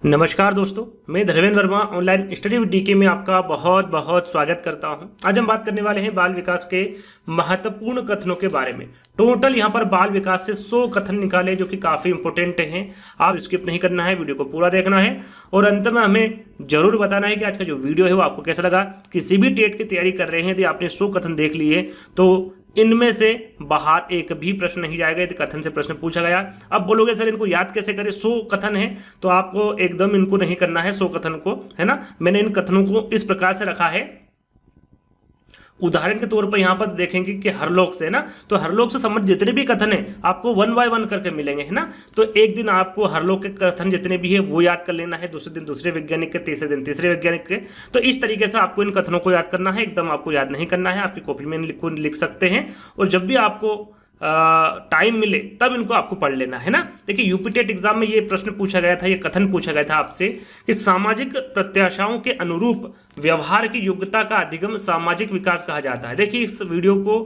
नमस्कार दोस्तों, मैं Dharmendra Verma online study with DK में आपका बहुत बहुत स्वागत करता हूं। आज हम बात करने वाले हैं बाल विकास के महत्वपूर्ण कथनों के बारे में। टोटल यहां पर बाल विकास से 100 कथन निकाले जो कि काफ़ी इंपॉर्टेंट हैं। आप स्किप नहीं करना है, वीडियो को पूरा देखना है और अंत में हमें जरूर बताना है कि आज का जो वीडियो है वो आपको कैसा लगा। किसी भी टेट की तैयारी कर रहे हैं यदि आपने 100 कथन देख लिए तो इनमें से बाहर एक भी प्रश्न नहीं जाएगा यदि कथन से प्रश्न पूछा गया। अब बोलोगे सर इनको याद कैसे करें, 100 कथन है तो आपको एकदम इनको नहीं करना है 100 कथन को, है ना। मैंने इन कथनों को इस प्रकार से रखा है। उदाहरण के तौर पर यहां पर देखेंगे कि हरलोक से, ना, तो हरलोक से संबंधित जितने भी कथन है आपको 1 बाय 1 करके मिलेंगे, है ना। तो एक दिन आपको हरलोक के कथन जितने भी है वो याद कर लेना है, दूसरे दिन दूसरे वैज्ञानिक के, तीसरे दिन तीसरे वैज्ञानिक के। तो इस तरीके से आपको इन कथनों को याद करना है, एकदम आपको याद नहीं करना है। आपकी कॉपी में लिख सकते हैं और जब भी आपको टाइम मिले तब इनको आपको पढ़ लेना है ना। देखिए यूपी टेट एग्जाम में ये प्रश्न पूछा गया था, ये कथन पूछा गया था आपसे कि सामाजिक प्रत्याशाओं के अनुरूप व्यवहार की योग्यता का अधिगम सामाजिक विकास कहा जाता है। देखिए इस वीडियो को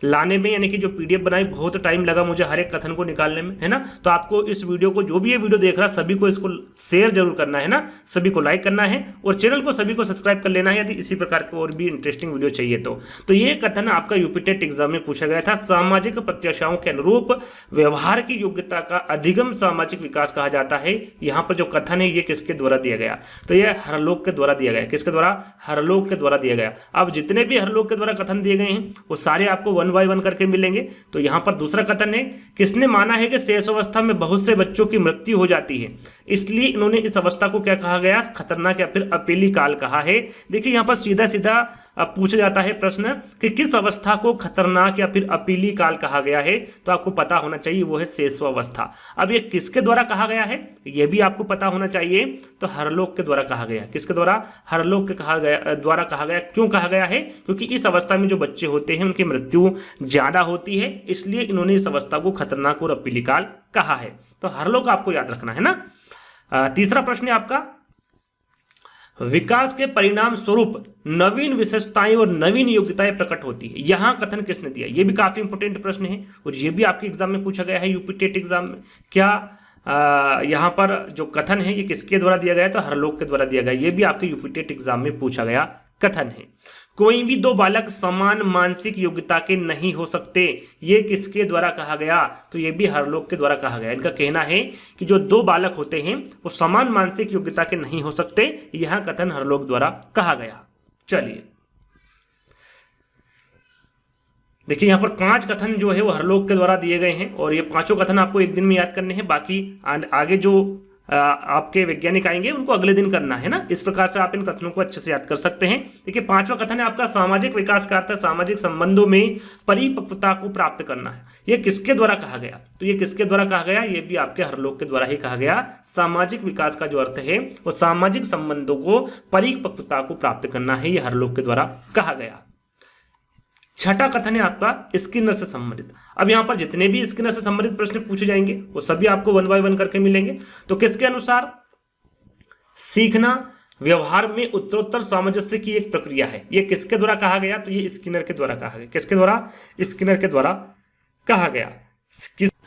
लाने में, यानी कि जो पीडीएफ बनाई, बहुत टाइम लगा मुझे हर एक कथन को निकालने में, है ना। तो आपको इस वीडियो को, जो भी ये वीडियो देख रहा है, सभी को इसको शेयर जरूर करना है ना, सभी को लाइक करना है और चैनल को सभी को सब्सक्राइब कर लेना है यदि इसी प्रकार के और भी इंटरेस्टिंग वीडियो चाहिए तो ये कथन आपका यूपी टेट एग्जाम में पूछा गया था। सामाजिक प्रत्याशाओं के अनुरूप व्यवहार की योग्यता का अधिगम सामाजिक विकास कहा जाता है। यहाँ पर जो कथन है ये किसके द्वारा दिया गया, तो ये हरलोक के द्वारा दिया गया। किसके द्वारा? हरलोक के द्वारा दिया गया। अब जितने भी हरलोक के द्वारा कथन दिए गए हैं वो सारे आपको 1 बाय 1 करके मिलेंगे। तो यहां पर दूसरा कथन है, किसने माना है कि शेष अवस्था में बहुत से बच्चों की मृत्यु हो जाती है, इसलिए इन्होंने इस अवस्था को क्या कहा गया? खतरनाक या फिर अपेली काल कहा है। देखिए यहां पर सीधा सीधा पूछा जाता है प्रश्न कि किस अवस्था को खतरनाक या फिर अपीली काल कहा गया है, तो आपको पता होना चाहिए वो है शेषावस्था। अब ये किसके द्वारा कहा गया है ये भी आपको पता होना चाहिए। तो हरलोक के द्वारा कहा गया। किसके द्वारा? हरलोक के द्वारा कहा गया। क्यों कहा गया है? क्योंकि इस अवस्था में जो बच्चे होते हैं उनकी मृत्यु ज्यादा होती है, इसलिए इन्होंने इस अवस्था को खतरनाक और अपीली काल कहा है। तो हरलोक आपको याद रखना है ना। तीसरा प्रश्न है आपका, विकास के परिणाम स्वरूप नवीन विशेषताएं और नवीन योग्यताएं प्रकट होती है। यहां कथन किसने दिया? यह भी काफी इंपोर्टेंट प्रश्न है और यह भी आपके एग्जाम में पूछा गया है, यूपी टेट एग्जाम में। क्या यहां पर जो कथन है ये किसके द्वारा दिया गया? तो हरलोक के द्वारा दिया गया। यह भी आपके यूपी टेट एग्जाम में पूछा गया कथन है। कोई भी दो बालक समान मानसिक योग्यता के नहीं हो सकते, ये किसके द्वारा कहा गया? तो ये भी हरलोक के द्वारा कहा गया। इनका कहना है कि जो दो बालक होते हैं वो समान मानसिक योग्यता के नहीं हो सकते, यह कथन हरलोक द्वारा कहा गया। चलिए देखिए यहां पर 5 कथन जो है वो हरलोक के द्वारा दिए गए हैं और ये पांचों कथन आपको एक दिन में याद करने हैं। बाकी आगे जो आपके वैज्ञानिक आएंगे उनको अगले दिन करना है ना। इस प्रकार से आप इन कथनों को अच्छे से याद कर सकते हैं। देखिए 5वां कथन है आपका, सामाजिक विकास का अर्थ है सामाजिक संबंधों में परिपक्वता को प्राप्त करना है। यह किसके द्वारा कहा गया? तो ये किसके द्वारा कहा गया? ये भी आपके हरलोक के द्वारा ही कहा गया। सामाजिक विकास का जो अर्थ है वो सामाजिक संबंधों को परिपक्वता को प्राप्त करना है, यह हरलोक के द्वारा कहा गया। छठा कथन है आपका स्किनर से संबंधित। अब यहां पर जितने भी स्किनर से संबंधित प्रश्न पूछे जाएंगे वो सभी आपको 1 बाय 1 करके मिलेंगे। तो किसके अनुसार? सीखना व्यवहार में उत्तरोत्तर सामंजस्य की एक प्रक्रिया है। यह किसके द्वारा कहा गया? तो ये स्किनर के द्वारा कहा गया। किसके द्वारा? स्किनर के द्वारा कहा गया।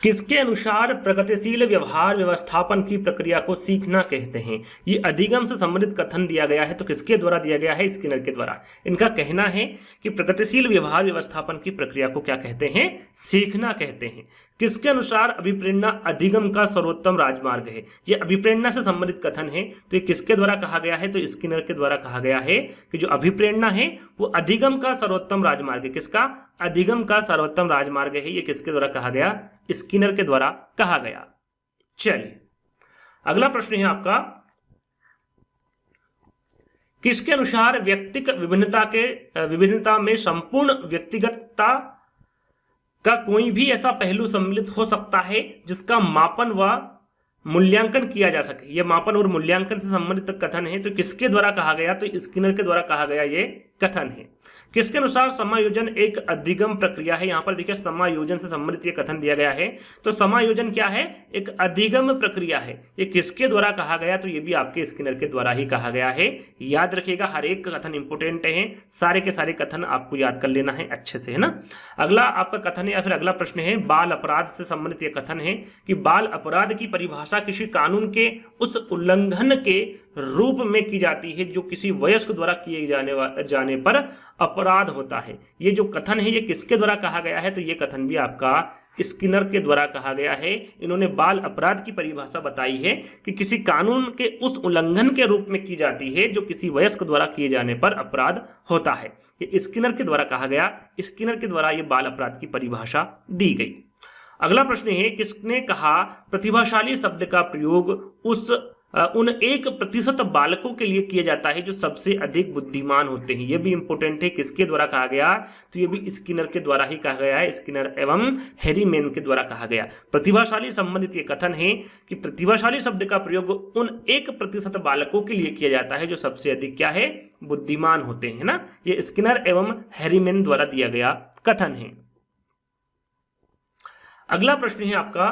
किसके अनुसार प्रगतिशील व्यवहार व्यवस्थापन की प्रक्रिया को सीखना कहते हैं? ये अधिगम से संबंधित कथन दिया गया है। तो किसके द्वारा दिया गया है? स्किनर के द्वारा। इनका कहना है कि प्रगतिशील व्यवहार व्यवस्थापन की प्रक्रिया को क्या कहते हैं? सीखना कहते हैं। किसके अनुसार अभिप्रेरणा अधिगम का सर्वोत्तम राजमार्ग है? ये अभिप्रेरणा से संबंधित कथन है। तो ये किसके द्वारा कहा गया है? तो स्किनर के द्वारा कहा गया है कि जो अभिप्रेरणा है वो अधिगम का सर्वोत्तम राजमार्ग है। किसका? अधिगम का सर्वोत्तम राजमार्ग है। ये किसके द्वारा कहा गया? स्किनर के द्वारा कहा गया। चलिए अगला प्रश्न है आपका, किसके अनुसार व्यक्तिगत विभिन्नता में संपूर्ण व्यक्तिगतता का कोई भी ऐसा पहलू सम्मिलित हो सकता है जिसका मापन व मूल्यांकन किया जा सके? यह मापन और मूल्यांकन से संबंधित कथन है। तो किसके द्वारा कहा गया? तो स्किनर के द्वारा कहा गया ये कथन है। किसके अनुसार समायोजन एक अधिगम प्रक्रिया है? यहां पर देखिए समायोजन से संबंधित ये कथन दिया गया है। तो समायोजन क्या है? एक अधिगम प्रक्रिया है। ये किसके द्वारा कहा गया? तो ये भी आपके स्किनर के द्वारा ही कहा गया है। याद रखिएगा, हर एक कथन इंपोर्टेंट है, सारे के सारे कथन आपको याद कर लेना है अच्छे से, है ना। अगला आपका कथन है या फिर अगला प्रश्न है, बाल अपराध से संबंधित ये कथन है कि बाल अपराध की परिभाषा किसी कानून के उस उल्लंघन के रूप में की जाती है जो किसी वयस्क द्वारा किए जाने पर अपराध होता है। ये जो कथन है ये किसके द्वारा कहा गया है? तो ये कथन भी आपका स्किनर के द्वारा कहा गया है। इन्होंने बाल अपराध की परिभाषा बताई है कि किसी कानून के उस उल्लंघन के रूप में की जाती है जो किसी वयस्क द्वारा किए जाने पर अपराध होता है। ये स्किनर के द्वारा कहा गया, स्किनर के द्वारा ये बाल अपराध की परिभाषा दी गई। अगला प्रश्न है, किसने कहा प्रतिभाशाली शब्द का प्रयोग उन 1% बालकों के लिए किया जाता है जो सबसे अधिक बुद्धिमान होते हैं? यह भी इंपॉर्टेंट है। किसके द्वारा कहा गया? तो यह भी स्किनर के द्वारा ही कहा गया है, स्किनर एवं हैरीमैन के द्वारा कहा गया। प्रतिभाशाली संबंधित ये कथन है कि प्रतिभाशाली शब्द का प्रयोग उन 1% बालकों के लिए किया जाता है जो सबसे अधिक क्या है? बुद्धिमान होते हैं, ना। ये स्किनर एवं हैरीमैन द्वारा दिया गया कथन है। अगला प्रश्न है आपका,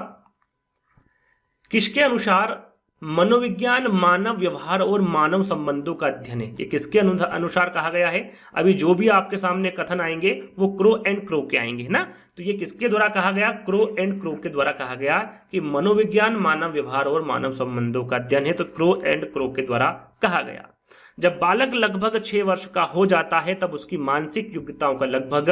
किसके अनुसार मनोविज्ञान मानव व्यवहार और मानव संबंधों का अध्ययन है? ये किसके अनुसार कहा गया है? अभी जो भी आपके सामने कथन आएंगे वो क्रो एंड क्रो के आएंगे, ना। तो ये किसके द्वारा कहा गया? क्रो एंड क्रो के द्वारा कहा गया कि मनोविज्ञान मानव व्यवहार और मानव संबंधों का अध्ययन है। तो क्रो एंड क्रो के द्वारा कहा गया। जब बालक लगभग 6 वर्ष का हो जाता है तब उसकी मानसिक योग्यताओं का लगभग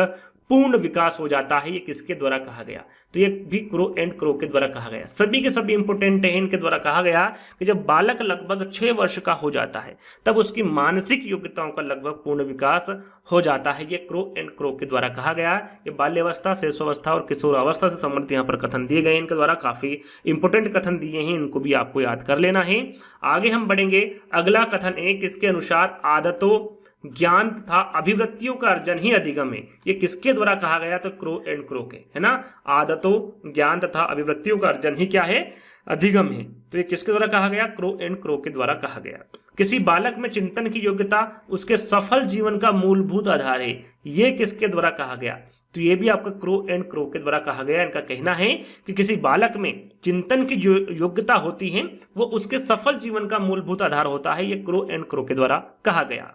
पूर्ण विकास हो जाता है। ये किसके द्वारा कहा गया? तो ये भी क्रो एंड क्रो के द्वारा कहा गया। सभी के सभी इंपोर्टेंट है। इनके द्वारा कहा गया कि जब बालक लगभग 6 वर्ष का हो जाता है तब उसकी मानसिक योग्यताओं का लगभग पूर्ण विकास हो जाता है। ये क्रो एंड क्रो के द्वारा कहा गया। ये बाल्यावस्था, शिशुअवस्था और किशोरावस्था से संबंधित यहाँ पर कथन दिए गए। इनके द्वारा काफी इंपोर्टेंट कथन दिए हैं, इनको भी आपको याद कर लेना है। आगे हम बढ़ेंगे। अगला कथन है, किसके अनुसार आदतों, ज्ञान तथा अभिवृत्तियों का अर्जन ही अधिगम है? ये किसके द्वारा कहा गया? तो क्रो एंड क्रो के, है ना। आदतों, ज्ञान तथा अभिवृत्तियों का अर्जन ही क्या है? अधिगम है। तो ये किसके द्वारा कहा गया? क्रो एंड क्रो के द्वारा कहा गया। किसी बालक में चिंतन की योग्यता उसके सफल जीवन का मूलभूत आधार है। ये किसके द्वारा कहा गया? तो ये भी आपका क्रो एंड क्रो के द्वारा कहा गया। इनका कहना है कि किसी बालक में चिंतन की जो योग्यता होती है वो उसके सफल जीवन का मूलभूत आधार होता है। ये क्रो एंड क्रो के द्वारा कहा गया।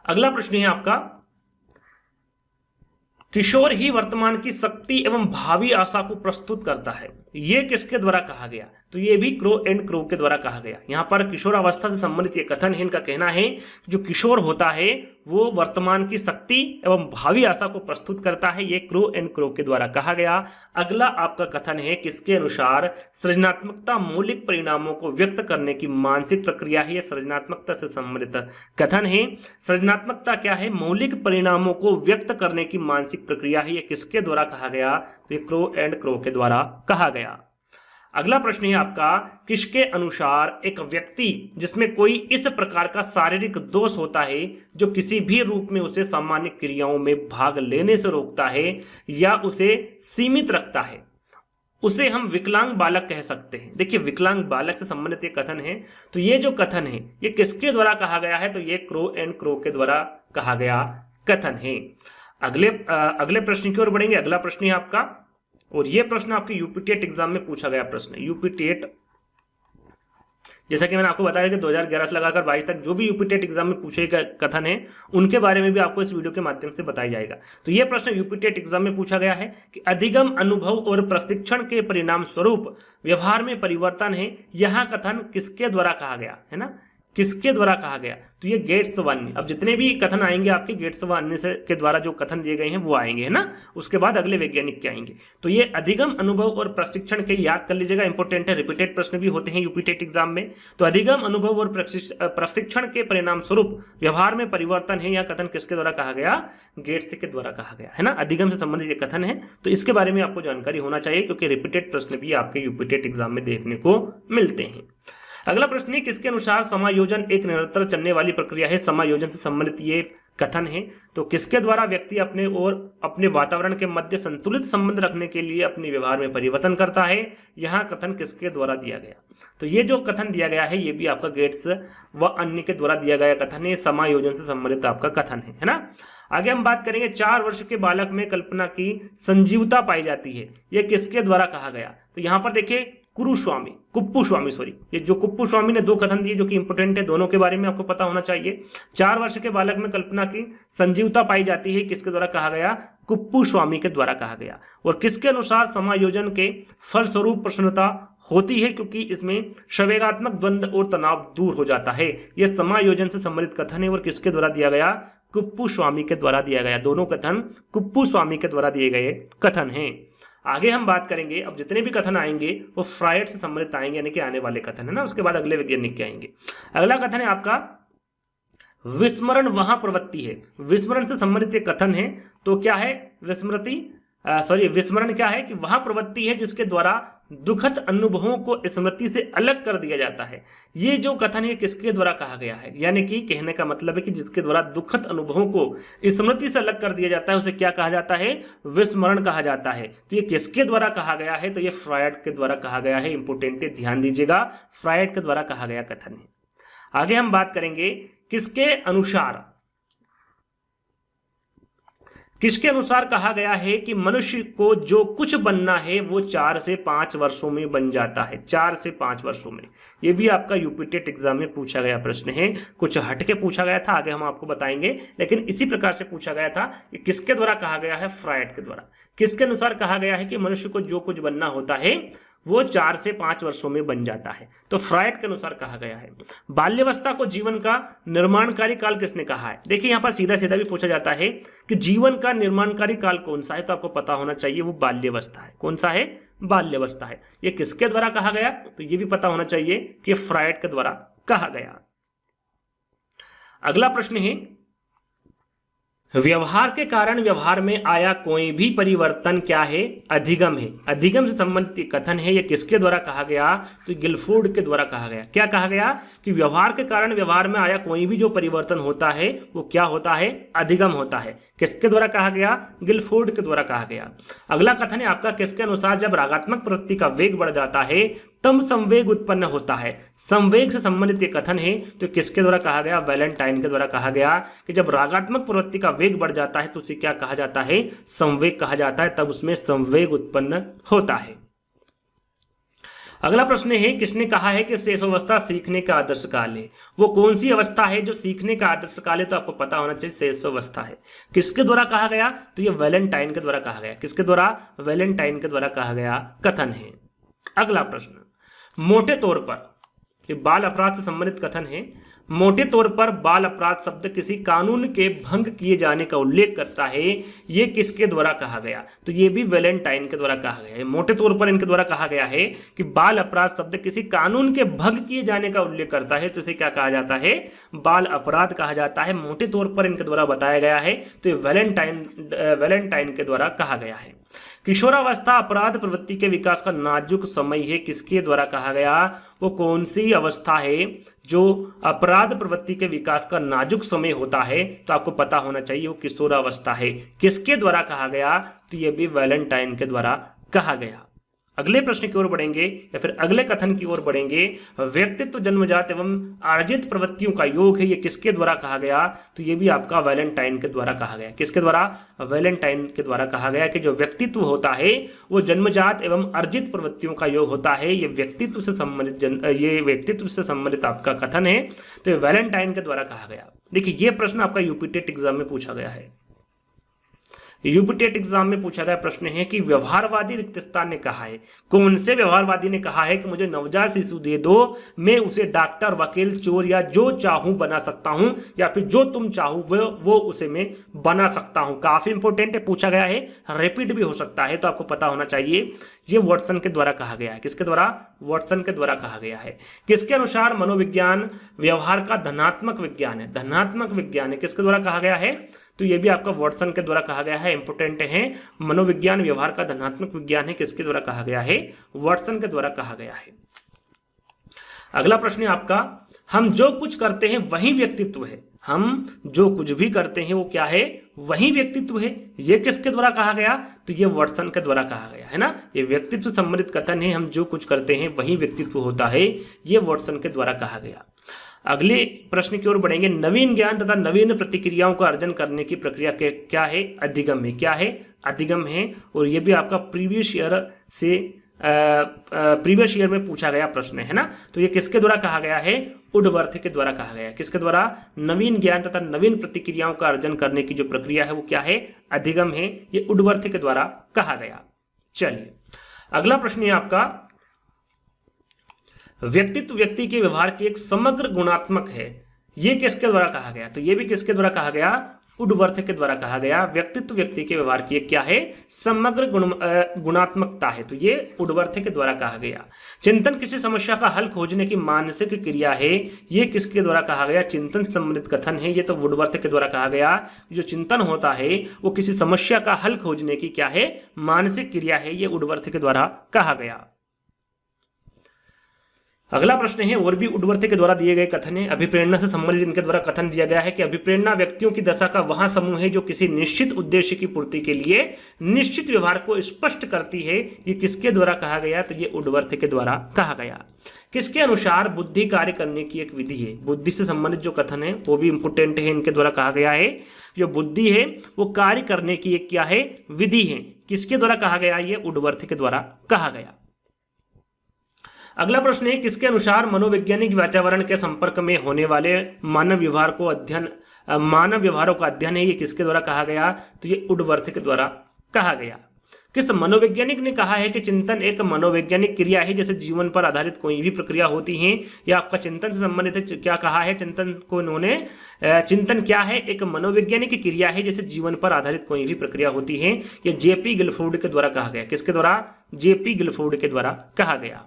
अगला प्रश्न है आपका, किशोर ही वर्तमान की शक्ति एवं भावी आशा को प्रस्तुत करता है। ये किसके द्वारा कहा गया? तो ये भी क्रो एंड क्रो के द्वारा कहा गया। यहां पर किशोरावस्था से संबंधित ये कथन है। इनका कहना है जो किशोर होता है वो वर्तमान की शक्ति एवं भावी आशा को प्रस्तुत करता है। ये क्रो एंड क्रो के द्वारा कहा गया। अगला आपका कथन है, किसके अनुसार सृजनात्मकता मौलिक परिणामों को व्यक्त करने की मानसिक प्रक्रिया है? ये सृजनात्मकता से संबंधित कथन है। सृजनात्मकता क्या है? मौलिक परिणामों को व्यक्त करने की मानसिक प्रक्रिया है। ये किसके द्वारा कहा गया? तो ये क्रो एंड क्रो के द्वारा कहा गया। अगला प्रश्न है आपका, किसके अनुसार एक व्यक्ति जिसमें कोई इस प्रकार का शारीरिक दोष होता है जो किसी भी रूप में उसे सामान्य क्रियाओं में भाग लेने से रोकता है या उसे सीमित रखता है, उसे हम विकलांग बालक कह सकते हैं। देखिए, विकलांग बालक से संबंधित ये कथन है। तो ये जो कथन है ये किसके द्वारा कहा गया है? तो ये क्रो एंड क्रो के द्वारा कहा गया कथन है। अगले प्रश्न की ओर बढ़ेंगे। अगला प्रश्न है आपका, और यह प्रश्न आपके यूपी टेट एग्जाम में पूछा गया प्रश्न है। यूपी टेट, जैसा कि मैंने आपको बताया कि 2011 से लगाकर 22 तक जो भी यूपी टेट एग्जाम में पूछे गए कथन है उनके बारे में भी आपको इस वीडियो के माध्यम से बताया जाएगा। तो यह प्रश्न यूपी टेट एग्जाम में पूछा गया है कि अधिगम, अनुभव और प्रशिक्षण के परिणाम स्वरूप व्यवहार में परिवर्तन है। यह कथन किसके द्वारा कहा गया, है ना, किसके द्वारा कहा गया? तो ये गेट्स व अन्य। अब जितने भी कथन आएंगे आपके गेट्स व अन्य से के द्वारा जो कथन दिए गए हैं वो आएंगे, है ना। उसके बाद अगले वैज्ञानिक के आएंगे। तो ये अधिगम, अनुभव और प्रशिक्षण के याद कर लीजिएगा, इंपॉर्टेंट है। रिपीटेड प्रश्न भी होते हैं यूपी टेट एग्जाम में। तो अधिगम, अनुभव और प्रशिक्षण के परिणाम स्वरूप व्यवहार में परिवर्तन है। यह कथन किसके द्वारा कहा गया? गेट्स के द्वारा कहा गया, है ना। अधिगम से संबंधित ये कथन है। तो इसके बारे में आपको जानकारी होना चाहिए क्योंकि रिपीटेड प्रश्न भी आपके यूपी टेट एग्जाम में देखने को मिलते हैं। अगला प्रश्न है, किसके अनुसार समायोजन एक निरंतर चलने वाली प्रक्रिया है? समायोजन से संबंधित ये कथन है। तो किसके द्वारा व्यक्ति अपने और अपने वातावरण के मध्य संतुलित संबंध रखने के लिए अपने व्यवहार में परिवर्तन करता है, यहाँ कथन किसके द्वारा दिया गया। तो ये जो कथन दिया गया है ये भी आपका गेट्स व अन्य के द्वारा दिया गया कथन है, समायोजन से संबंधित आपका कथन है ना। आगे हम बात करेंगे 4 वर्ष के बालक में कल्पना की संजीवता पाई जाती है, यह किसके द्वारा कहा गया। तो यहाँ पर देखिए कुप्पू स्वामी ये जो कुप्पू स्वामी ने 2 कथन दिए जो कि इंपोर्टेंट है, दोनों के बारे में आपको पता होना चाहिए। 4 वर्ष के बालक में कल्पना की संजीवता पाई जाती है, किसके द्वारा कहा गया, कुप्पू स्वामी के द्वारा कहा गया। और किसके अनुसार समायोजन के फलस्वरूप प्रसन्नता होती है, क्योंकि इसमें संवेगात्मक द्वंद्व और तनाव दूर हो जाता है। यह समायोजन से संबंधित कथन है और किसके द्वारा दिया गया, कुप्पू स्वामी के द्वारा दिया गया। दोनों कथन कुप्पू स्वामी के द्वारा दिए गए कथन हैं। आगे हम बात करेंगे, अब जितने भी कथन आएंगे वो फ्रायड से संबंधित आएंगे, यानी कि आने वाले कथन है ना, उसके बाद अगले वैज्ञानिक के आएंगे। अगला कथन है आपका विस्मरण वहां प्रवृत्ति है। विस्मरण से संबंधित एक कथन है। तो क्या है विस्मरण क्या है कि वह प्रवृत्ति है जिसके द्वारा दुखद अनुभवों को स्मृति से अलग कर दिया जाता है। ये जो कथन है किसके द्वारा कहा गया है, यानी कि कहने का मतलब है कि जिसके द्वारा दुखद अनुभवों को स्मृति से अलग कर दिया जाता है उसे क्या कहा जाता है, विस्मरण कहा जाता है। तो ये किसके द्वारा कहा गया है, तो ये फ्रायड के द्वारा कहा गया है। इंपोर्टेंट है, ध्यान दीजिएगा, फ्रायड के द्वारा कहा गया कथन है। आगे हम बात करेंगे किसके अनुसार कहा गया है कि मनुष्य को जो कुछ बनना है वो 4 से 5 वर्षों में बन जाता है। 4 से 5 वर्षों में, ये भी आपका यूपी टेट एग्जाम में पूछा गया प्रश्न है। कुछ हटके पूछा गया था, आगे हम आपको बताएंगे, लेकिन इसी प्रकार से पूछा गया था कि किसके द्वारा कहा गया है, फ्रायड के द्वारा। किसके अनुसार कहा गया है कि मनुष्य को जो कुछ बनना होता है वो 4 से 5 वर्षों में बन जाता है, तो फ्रायड के अनुसार कहा गया है। बाल्यावस्था को जीवन का निर्माणकारी काल किसने कहा है। देखिए यहाँ पर सीधा सीधा भी पूछा जाता है कि जीवन का निर्माणकारी काल कौन सा है, तो आपको पता होना चाहिए वो बाल्यावस्था है। कौन सा है, बाल्यावस्था है। ये किसके द्वारा कहा गया, तो ये भी पता होना चाहिए कि फ्रायड के द्वारा कहा गया। अगला प्रश्न है, व्यवहार के कारण व्यवहार में आया कोई भी परिवर्तन क्या है, अधिगम है। अधिगम से संबंधित कथन है, यह किसके द्वारा कहा गया, तो गिलफोर्ड के द्वारा कहा गया। क्या कहा गया कि व्यवहार के कारण व्यवहार में आया कोई भी जो परिवर्तन होता है वो क्या होता है, अधिगम होता है। किसके द्वारा कहा गया, गिलफोर्ड के द्वारा कहा गया। अगला कथन है आपका, किसके अनुसार जब रागात्मक प्रवृत्ति का वेग बढ़ जाता है तब संवेग उत्पन्न होता है। संवेग से संबंधित ये कथन है, तो किसके द्वारा कहा गया, वैलेंटाइन के द्वारा कहा गया कि जब रागात्मक प्रवृत्ति का वेग बढ़ जाता है तो उसे क्या कहा जाता है, संवेग कहा जाता है, तब उसमें संवेग उत्पन्न होता है। अगला प्रश्न है, किसने कहा है कि शैशवावस्था सीखने का आदर्श काल है। वो कौन सी अवस्था है जो सीखने का आदर्श काल है, तो आपको पता होना चाहिए शैशवावस्था है। किसके द्वारा कहा गया, तो ये वैलेंटाइन के द्वारा कहा गया। किसके द्वारा, वैलेंटाइन के द्वारा कहा गया कथन है। अगला प्रश्न, मोटे तौर पर ये बाल अपराध से संबंधित कथन है। मोटे तौर पर बाल अपराध शब्द किसी कानून के भंग किए जाने का उल्लेख करता है, ये किसके द्वारा कहा गया, तो ये भी वैलेंटाइन के द्वारा कहा गया है। मोटे तौर पर इनके द्वारा कहा गया है कि बाल अपराध शब्द किसी कानून के भंग किए जाने का उल्लेख करता है, तो इसे क्या कहा जाता है, बाल अपराध कहा जाता है। मोटे तौर पर इनके द्वारा बताया गया है, तो ये वैलेंटाइन के द्वारा कहा गया है। किशोरावस्था अपराध प्रवृत्ति के विकास का नाजुक समय है, किसके द्वारा कहा गया, वो कौन सी अवस्था है जो अपराध प्रवृत्ति के विकास का नाजुक समय होता है, तो आपको पता होना चाहिए वो किशोरावस्था है। किसके द्वारा कहा गया, तो ये भी वैलेंटाइन के द्वारा कहा गया। अगले प्रश्न की ओर बढ़ेंगे या फिर अगले कथन की ओर बढ़ेंगे, व्यक्तित्व जन्मजात एवं अर्जित प्रवृत्तियों का योग है, ये किसके द्वारा कहा गया, तो ये भी आपका वैलेंटाइन के द्वारा कहा गया। किसके द्वारा, वैलेंटाइन के द्वारा कहा गया कि जो व्यक्तित्व होता है वो जन्मजात एवं अर्जित प्रवृत्तियों का योग होता है। ये व्यक्तित्व से संबंधित आपका कथन है, तो ये वैलेंटाइन के द्वारा कहा गया। देखिए ये प्रश्न आपका यूपी टेट एग्जाम में पूछा गया है। यूपी टेट एग्जाम में पूछा गया प्रश्न है कि व्यवहारवादी रिक्त स्थान ने कहा है, कौन से व्यवहारवादी ने कहा है कि मुझे नवजात शिशु दे दो, मैं उसे डॉक्टर, वकील, चोर या जो चाहूं बना सकता हूं, या फिर जो तुम चाहो वो उसे मैं बना सकता हूं। काफी इंपॉर्टेंट है, पूछा गया है, रिपीट भी हो सकता है, तो आपको पता होना चाहिए ये वॉटसन के द्वारा कहा गया है। किसके द्वारा, वॉटसन के द्वारा कहा गया है। किसके अनुसार मनोविज्ञान व्यवहार का धनात्मक विज्ञान है, धनात्मक विज्ञान है, किसके द्वारा कहा गया है, तो ये भी आपका वॉटसन के द्वारा कहा गया है। इंपोर्टेंट है, मनोविज्ञान व्यवहार का धनात्मक विज्ञान है, किसके द्वारा कहा गया है, वॉटसन के द्वारा कहा गया है। अगला प्रश्न है आपका, हम जो कुछ करते हैं वही व्यक्तित्व है। हम जो कुछ भी करते हैं वो क्या है, वही व्यक्तित्व है। ये किसके द्वारा कहा गया, तो ये वाटसन के द्वारा कहा गया है ना। ये व्यक्तित्व संबंधित कथन है, हम जो कुछ करते हैं वही व्यक्तित्व होता है, ये वाटसन के द्वारा कहा गया। अगले प्रश्न की ओर बढ़ेंगे। नवीन ज्ञान तथा नवीन प्रतिक्रियाओं का अर्जन करने की प्रक्रिया के क्या है, अधिगम है। क्या है, अधिगम है। और ये भी आपका प्रीवियस ईयर में पूछा गया प्रश्न है ना। तो ये किसके द्वारा कहा गया है, वुडवर्थ के द्वारा कहा गया। किसके द्वारा, नवीन ज्ञान तथा नवीन प्रतिक्रियाओं का अर्जन करने की जो प्रक्रिया है वो क्या है, अधिगम है। ये वुडवर्थ के द्वारा कहा गया। चलिए अगला प्रश्न है आपका, व्यक्तित्व व्यक्ति के व्यवहार की एक समग्र गुणात्मक है, ये किसके द्वारा कहा गया, तो ये भी किसके द्वारा कहा गया, वुडवर्थ के द्वारा कहा गया। व्यक्तित्व व्यक्ति के व्यवहार की एक क्या है, समग्र गुणात्मकता है, तो ये वुडवर्थ के द्वारा कहा गया। चिंतन किसी समस्या का हल खोजने की मानसिक क्रिया है, ये किसके द्वारा कहा गया, चिंतन संबंधित कथन है, ये तो वुडवर्थ के द्वारा कहा गया। जो चिंतन होता है वो किसी समस्या का हल खोजने की क्या है, मानसिक क्रिया है, ये वुडवर्थ के द्वारा कहा गया। अगला प्रश्न है, और भी वुडवर्थ के द्वारा दिए गए कथन है। अभिप्रेरणा से संबंधित इनके द्वारा कथन दिया गया है कि अभिप्रेरणा व्यक्तियों की दशा का वह समूह है जो किसी निश्चित उद्देश्य की पूर्ति के लिए निश्चित व्यवहार को स्पष्ट करती है, ये किसके द्वारा कहा गया, तो ये वुडवर्थ के द्वारा कहा गया। किसके अनुसार बुद्धि कार्य करने की एक विधि है, बुद्धि से संबंधित जो कथन है वो भी इंपोर्टेंट है, इनके द्वारा कहा गया है। जो बुद्धि है वो कार्य करने की एक क्या है, विधि है, किसके द्वारा कहा गया, ये वुडवर्थ के द्वारा कहा गया। अगला प्रश्न है, किसके अनुसार मनोवैज्ञानिक वातावरण के संपर्क में होने वाले मानव व्यवहारों का अध्ययन है, ये किसके द्वारा कहा गया, तो ये वुडवर्थ के द्वारा कहा गया। किस मनोवैज्ञानिक ने कहा है कि चिंतन एक मनोवैज्ञानिक क्रिया है, जैसे जीवन पर आधारित कोई भी प्रक्रिया होती है, या आपका चिंतन से संबंधित है। क्या कहा है चिंतन को इन्होंने, चिंतन क्या है, एक मनोवैज्ञानिक क्रिया है जैसे जीवन पर आधारित कोई भी प्रक्रिया होती है। ये जेपी गिलफोर्ड के द्वारा कहा गया। किसके द्वारा, जेपी गिलफोर्ड के द्वारा कहा गया।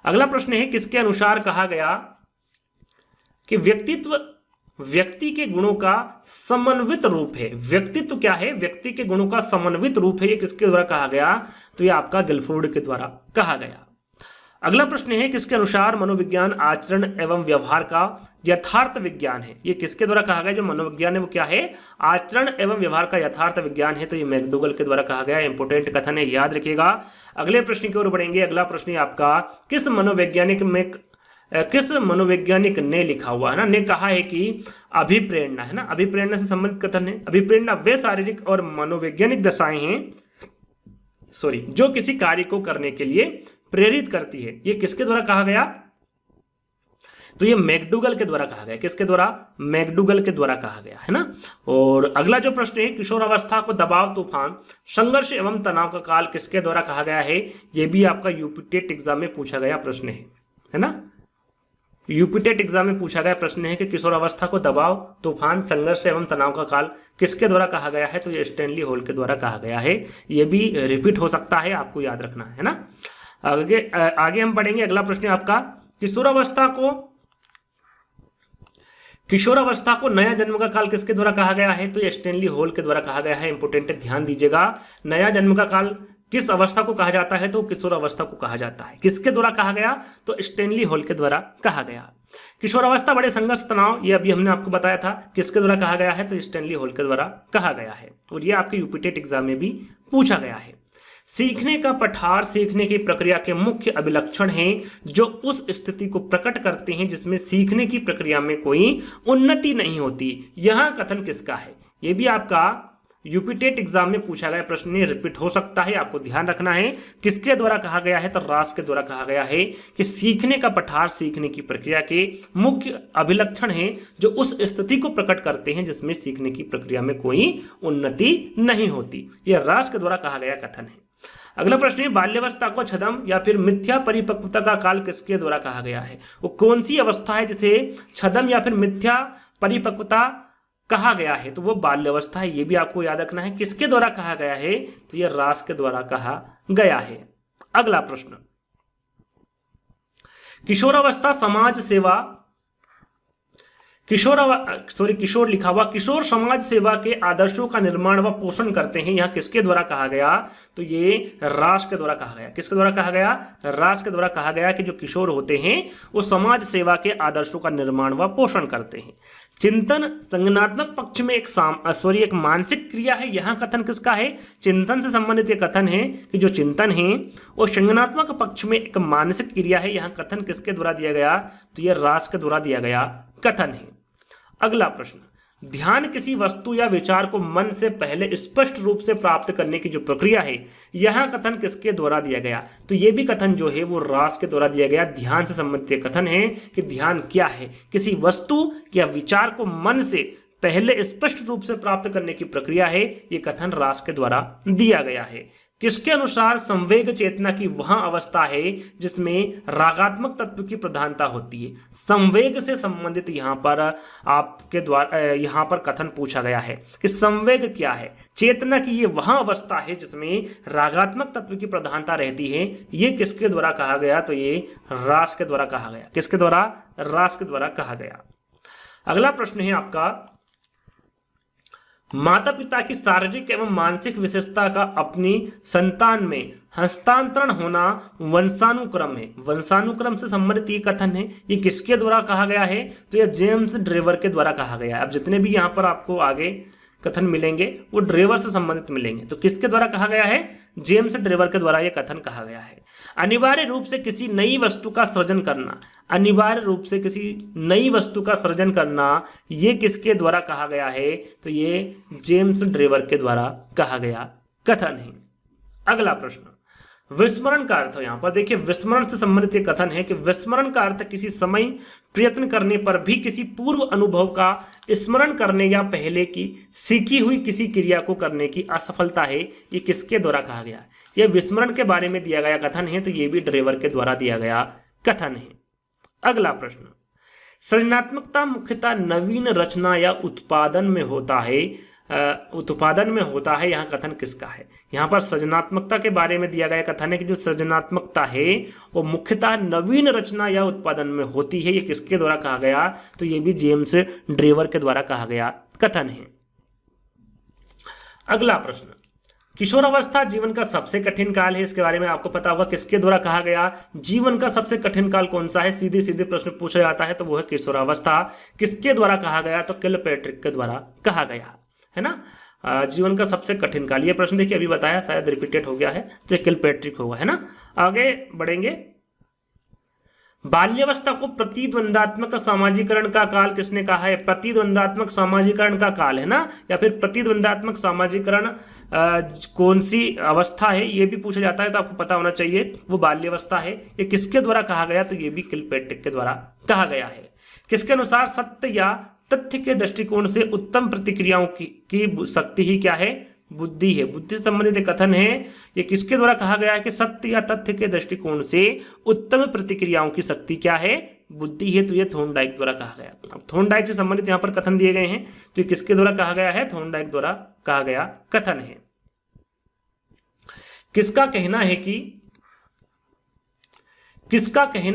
अगला प्रश्न है, किसके अनुसार कहा गया कि व्यक्तित्व व्यक्ति के गुणों का समन्वित रूप है। व्यक्तित्व क्या है, व्यक्ति के गुणों का समन्वित रूप है, ये किसके द्वारा कहा गया, तो ये आपका गिलफोर्ड के द्वारा कहा गया। अगला प्रश्न है, किसके अनुसार मनोविज्ञान आचरण एवं व्यवहार का यथार्थ विज्ञान है, ये किसके द्वारा कहा गया, जो मनोविज्ञान है वो क्या है, आचरण एवं व्यवहार का यथार्थ विज्ञान है, तो ये मैकडूगल के द्वारा कहा गया। इंपोर्टेंट कथन है, याद रखिएगा। अगले प्रश्न की ओर बढ़ेंगे। अगला प्रश्न है आपका, किस मनोवैज्ञानिक ने लिखा हुआ है ना, ने कहा है कि अभिप्रेरणा है ना, अभिप्रेरणा से संबंधित कथन है। अभिप्रेरणा वे शारीरिक और मनोवैज्ञानिक दशाएं हैं जो किसी कार्य को करने के लिए प्रेरित करती है, ये किसके द्वारा कहा गया, तो ये मैकडूगल के द्वारा कहा गया। किसके द्वारा, मैकडूगल के द्वारा कहा गया है ना। और अगला जो प्रश्न है, किशोरावस्था को दबाव, तूफान, संघर्ष एवं तनाव का काल किसके द्वारा कहा गया है, ये भी आपका यूपी टेट एग्जाम में पूछा गया प्रश्न है ना। यूपी टेट एग्जाम में पूछा गया प्रश्न है कि किशोरावस्था को दबाव, तूफान, संघर्ष एवं तनाव का काल किसके द्वारा कहा गया है, तो ये स्टैनली हॉल के द्वारा कहा गया है। ये भी रिपीट हो सकता है, आपको याद रखना है ना। आगे हम पढ़ेंगे। अगला प्रश्न आपका, किशोरावस्था को नया जन्म का काल किसके द्वारा कहा गया है, तो ये स्टैनली हॉल के द्वारा कहा गया है। इंपोर्टेंट ध्यान दीजिएगा, नया जन्म का काल किस अवस्था को कहा जाता है, तो किशोरावस्था को कहा जाता है। किसके द्वारा कहा गया, तो स्टैनली हॉल के द्वारा कहा गया। किशोरावस्था बड़े संघर्ष, तनाव, ये अभी हमने आपको बताया था, किसके द्वारा कहा गया है, तो स्टैनली हॉल के द्वारा कहा गया है। और ये आपके यूपी टेट एग्जाम में भी पूछा गया है। सीखने का पठार सीखने की प्रक्रिया के मुख्य अभिलक्षण हैं जो उस स्थिति को प्रकट करते हैं जिसमें सीखने की प्रक्रिया में कोई उन्नति नहीं होती। यह कथन किसका है, यह भी आपका यूपी टेट एग्जाम में पूछा गया प्रश्न नहीं, रिपीट हो सकता है, आपको ध्यान रखना है। किसके द्वारा कहा गया है, तो रास के द्वारा कहा गया है कि सीखने का पठार सीखने की प्रक्रिया के मुख्य अभिलक्षण हैं जो उस स्थिति को प्रकट करते हैं जिसमें सीखने की प्रक्रिया में कोई उन्नति नहीं होती। यह रास के द्वारा कहा गया कथन है। अगला प्रश्न है, बाल्यावस्था को छद्म या फिर मिथ्या परिपक्वता का काल किसके द्वारा कहा गया है, वो कौन सी अवस्था है जिसे छद्म या फिर मिथ्या परिपक्वता कहा गया है, तो वो बाल्यावस्था है। ये भी आपको याद रखना है, किसके द्वारा कहा गया है, तो ये रास के द्वारा कहा गया है। अगला प्रश्न, किशोर लिखा हुआ, किशोर समाज सेवा के आदर्शों का निर्माण व पोषण करते हैं। यहाँ किसके द्वारा कहा गया? तो ये राष्ट्र के द्वारा कहा गया। किसके द्वारा कहा गया? राष्ट्र के द्वारा कहा गया कि जो किशोर होते हैं वो समाज सेवा के आदर्शों का निर्माण व पोषण करते हैं। चिंतन संज्ञानात्मक पक्ष में एक मानसिक क्रिया है। यहाँ कथन किसका है? चिंतन से संबंधित ये कथन है कि जो चिंतन है वो संज्ञानात्मक पक्ष में एक मानसिक क्रिया है। यहाँ कथन किसके द्वारा दिया गया? तो ये राष्ट्र के द्वारा दिया गया कथन है। अगला प्रश्न, ध्यान किसी वस्तु या विचार को मन से पहले स्पष्ट रूप से प्राप्त करने की जो प्रक्रिया है, यह कथन किसके द्वारा दिया गया? तो यह भी कथन जो है वो रास के द्वारा दिया गया। ध्यान से संबंधित कथन है कि ध्यान क्या है? किसी वस्तु या विचार को मन से पहले स्पष्ट रूप से प्राप्त करने की प्रक्रिया है। यह कथन रास के द्वारा दिया गया है। किसके अनुसार संवेग चेतना की वह अवस्था है जिसमें रागात्मक तत्व की प्रधानता होती है? संवेग से संबंधित यहाँ पर आपके द्वारा यहाँ पर कथन पूछा गया है कि संवेग क्या है? चेतना की ये वह अवस्था है जिसमें रागात्मक तत्व की प्रधानता रहती है। ये किसके द्वारा कहा गया? तो ये रास के द्वारा कहा गया। किसके द्वारा? रास के द्वारा कहा गया। अगला प्रश्न है आपका, माता पिता की शारीरिक एवं मानसिक विशेषता का अपनी संतान में हस्तांतरण होना वंशानुक्रम है। वंशानुक्रम से संबंधित ये कथन है, ये किसके द्वारा कहा गया है? तो यह जेम्स ड्रेवर के द्वारा कहा गया है। अब जितने भी यहाँ पर आपको आगे कथन मिलेंगे वो ड्रेवर से संबंधित मिलेंगे। तो किसके द्वारा कहा गया है? जेम्स ड्रेवर के द्वारा यह कथन कहा गया है। अनिवार्य रूप से किसी नई वस्तु का सृजन करना, अनिवार्य रूप से किसी नई वस्तु का सृजन करना, ये किसके द्वारा कहा गया है? तो ये जेम्स ड्रेवर के द्वारा कहा गया कथन है। अगला प्रश्न, विस्मरण का अर्थ। यहां पर देखिए विस्मरण से संबंधित कथन है कि विस्मरण का अर्थ किसी समय प्रयत्न करने पर भी किसी पूर्व अनुभव का स्मरण करने या पहले की सीखी हुई किसी क्रिया को करने की असफलता है। ये किसके द्वारा कहा गया? यह विस्मरण के बारे में दिया गया कथन है, तो ये भी ड्रेवर के द्वारा दिया गया कथन है। अगला प्रश्न, सृजनात्मकता मुख्यतः नवीन रचना या उत्पादन में होता है। यहाँ कथन किसका है? यहाँ पर सृजनात्मकता के बारे में दिया गया कथन है कि जो सृजनात्मकता है वो मुख्यतः नवीन रचना या उत्पादन में होती है। ये किसके द्वारा कहा गया? तो ये भी जेम्स ड्रेवर के द्वारा कहा गया कथन है। अगला प्रश्न, किशोरावस्था जीवन का सबसे कठिन काल है। इसके बारे में आपको पता होगा किसके द्वारा कहा गया? जीवन का सबसे कठिन काल कौन सा है? सीधे सीधे प्रश्न पूछा जाता है तो वो है किशोरावस्था। किसके द्वारा कहा गया? तो किलपैट्रिक के द्वारा कहा गया है ना। जीवन का सबसे कठिन काल, ये प्रश्न देखिए अभी बताया, शायद रिपीटेड हो गया है, तो ये किलपैट्रिक होगा, है ना। आगे बढ़ेंगे, बाल्यावस्था को प्रतिद्वंदात्मक सामाजिकरण का काल किसने कहा है? प्रतिद्वंदात्मक सामाजिकरण का काल, है ना। या फिर प्रतिद्वंदात्मक सामाजिकरण कौन सी अवस्था है ये भी पूछा जाता है, तो आपको पता होना चाहिए वो बाल्यावस्था है। ये किसके द्वारा कहा गया? तो ये भी किलपैट्रिक के द्वारा कहा गया है। किसके अनुसार सत्य या तथ्य के दृष्टिकोण से उत्तम प्रतिक्रियाओं की शक्ति ही क्या है? बुद्धि है। बुद्धि से संबंधित कथन है, ये किसके द्वारा कहा गया है कि सत्य या तथ्य के दृष्टिकोण से उत्तम प्रतिक्रियाओं की शक्ति क्या है? बुद्धि है। तो ये थॉर्नडाइक द्वारा कहा गया। अब थॉर्नडाइक से संबंधित यहाँ पर कथन दिए गए हैं, तो ये किसके द्वारा कहा गया है? थॉर्नडाइक द्वारा कहा गया कथन है। किसका कहना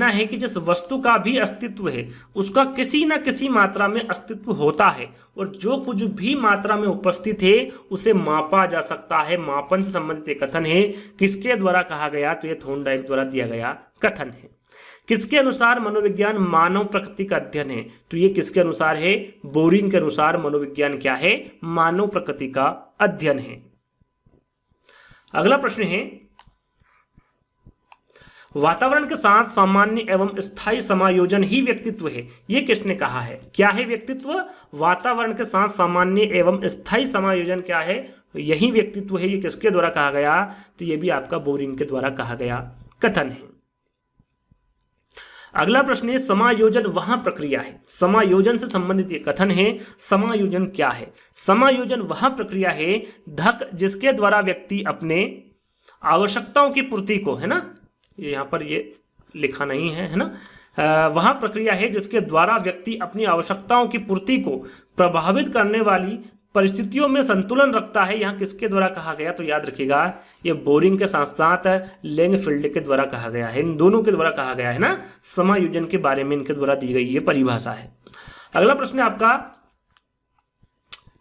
है कि जिस वस्तु का भी अस्तित्व है उसका किसी न किसी मात्रा में अस्तित्व होता है और जो कुछ भी मात्रा में उपस्थित है उसे मापा जा सकता है। मापन से संबंधित कथन है, किसके द्वारा कहा गया? तो ये थॉर्नडाइक द्वारा दिया गया कथन है। किसके अनुसार मनोविज्ञान मानव प्रकृति का अध्ययन है? तो ये किसके अनुसार है? बोरिंग के अनुसार मनोविज्ञान क्या है? मानव प्रकृति का अध्ययन है। अगला प्रश्न है, वातावरण के साथ सामान्य एवं स्थायी समायोजन ही व्यक्तित्व है। ये किसने कहा है? क्या है व्यक्तित्व? वातावरण के साथ सामान्य एवं स्थायी समायोजन क्या है? यही व्यक्तित्व है। ये किसके द्वारा कहा गया? तो ये भी आपका बोरिंग के द्वारा कहा गया कथन है। अगला प्रश्न है, समायोजन वह प्रक्रिया है। समायोजन से संबंधित ये कथन है, समायोजन क्या है? समायोजन वह प्रक्रिया है धक जिसके द्वारा व्यक्ति अपने आवश्यकताओं की पूर्ति को, है ना, यहाँ पर ये लिखा नहीं है ना, वह प्रक्रिया है जिसके द्वारा व्यक्ति अपनी आवश्यकताओं की पूर्ति को प्रभावित करने वाली परिस्थितियों में संतुलन रखता है। यहाँ किसके द्वारा कहा गया? तो याद रखिएगा ये बोरिंग के साथ साथ लैंगफील्ड के द्वारा कहा गया है। इन दोनों के द्वारा कहा गया है ना। समायोजन के बारे में इनके द्वारा दी गई ये परिभाषा है। अगला प्रश्न है आपका,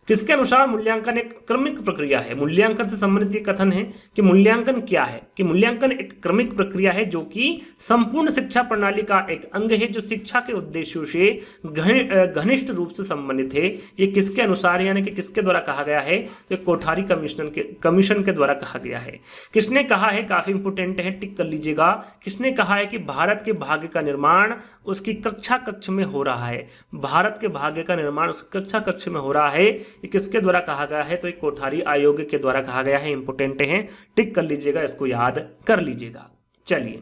किसके अनुसार मूल्यांकन एक क्रमिक प्रक्रिया है? मूल्यांकन से संबंधित ये कथन है कि मूल्यांकन क्या है, कि मूल्यांकन एक क्रमिक प्रक्रिया है जो कि संपूर्ण शिक्षा प्रणाली का एक अंग है, जो शिक्षा के उद्देश्यों से घनिष्ठ रूप से संबंधित है। ये किसके अनुसार यानी कि किसके द्वारा कहा गया है? तो कोठारी कमीशन के द्वारा कहा गया है। किसने कहा है? काफी इंपोर्टेंट है, टिक कर लीजिएगा। किसने कहा है कि भारत के भाग्य का निर्माण उसकी कक्षा कक्ष में हो रहा है? भारत के भाग्य का निर्माण उसकी कक्षा कक्ष में हो रहा है, ये किसके द्वारा कहा गया है? तो एक कोठारी आयोग के द्वारा कहा गया है। इंपोर्टेंट है, टिक कर लीजिएगा, इसको याद कर लीजिएगा। चलिए,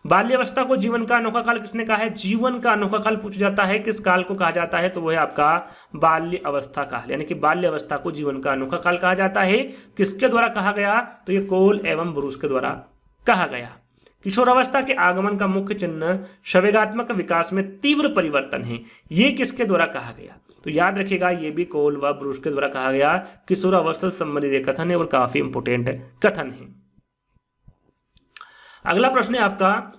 बाल्यावस्था को जीवन का अनोखा काल किसने कहा है? जीवन का अनोखा काल पूछा जाता है, किस काल को कहा जाता है? तो वो है आपका बाल्य अवस्था काल, यानी कि बाल्य अवस्था को जीवन का अनोखा काल कहा जाता है। किसके द्वारा कहा गया? तो ये कोल एवं ब्रूस के द्वारा कहा गया। किशोरावस्था के आगमन का मुख्य चिन्ह संवेगात्मक विकास में तीव्र परिवर्तन है, ये किसके द्वारा कहा गया? तो याद रखिएगा, ये भी कोल व ब्रूस के द्वारा कहा गया। किशोरावस्था से संबंधित कथन है और काफी इंपोर्टेंट कथन है। अगला प्रश्न है आपका,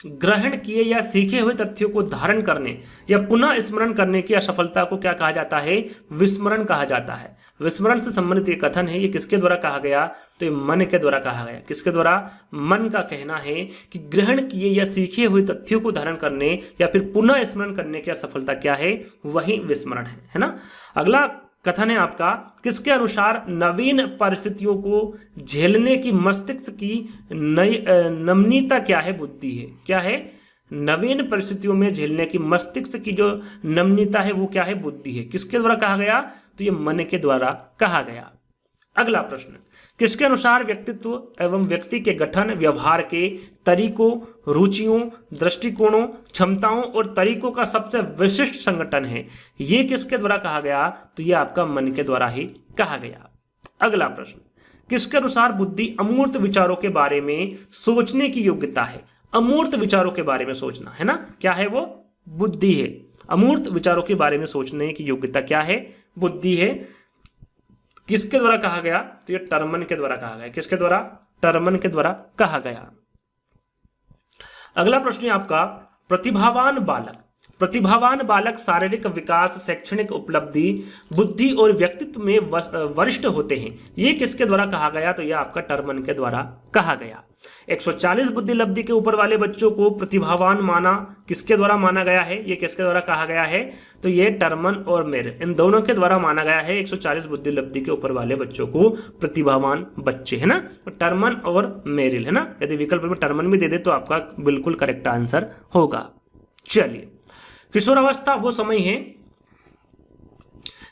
ग्रहण किए या सीखे हुए तथ्यों को धारण करने या पुनः स्मरण करने की असफलता को क्या कहा जाता है? विस्मरण कहा जाता है। विस्मरण से संबंधित ये कथन है, ये किसके द्वारा कहा गया? तो ये मन के द्वारा कहा गया। किसके द्वारा? मन का कहना है कि ग्रहण किए या सीखे हुए तथ्यों को धारण करने या फिर पुनः स्मरण करने की असफलता क्या है? वही विस्मरण है ना। अगला कथन है आपका, किसके अनुसार नवीन परिस्थितियों को झेलने की मस्तिष्क की नमनीयता क्या है? बुद्धि है। क्या है? नवीन परिस्थितियों में झेलने की मस्तिष्क की जो नमनीयता है वो क्या है? बुद्धि है। किसके द्वारा कहा गया? तो ये मन के द्वारा कहा गया। अगला प्रश्न, किसके अनुसार व्यक्तित्व एवं व्यक्ति के गठन, व्यवहार के तरीकों, रुचियों, दृष्टिकोणों, क्षमताओं और तरीकों का सबसे विशिष्ट संगठन है, ये किसके द्वारा कहा गया? तो ये आपका मन के द्वारा ही कहा गया। अगला प्रश्न, किसके अनुसार बुद्धि अमूर्त विचारों के बारे में सोचने की योग्यता है? अमूर्त विचारों के बारे में सोचना है ना, क्या है वो? बुद्धि है। अमूर्त विचारों के बारे में सोचने की योग्यता क्या है? बुद्धि है। किसके द्वारा कहा गया? तो ये टर्मन के द्वारा कहा गया। किसके द्वारा? टर्मन के द्वारा कहा गया। अगला प्रश्न है आपका, प्रतिभावान बालक शारीरिक विकास, शैक्षणिक उपलब्धि, बुद्धि और व्यक्तित्व में वरिष्ठ होते हैं, ये किसके द्वारा कहा गया? तो ये आपका टर्मन के द्वारा कहा गया। 140 बुद्धि लब्धि के ऊपर वाले बच्चों को प्रतिभावान माना, किसके द्वारा माना गया है? ये किसके द्वारा कहा गया है? तो ये टर्मन और मेरिल, इन दोनों के द्वारा माना गया है। 140 बुद्धि लब्धि के ऊपर वाले बच्चों को प्रतिभावान बच्चे, है ना, टर्मन और मेरिल, है ना। यदि विकल्प में टर्मन भी दे दे तो आपका बिल्कुल करेक्ट आंसर होगा। चलिए, किशोरावस्था वो समय है,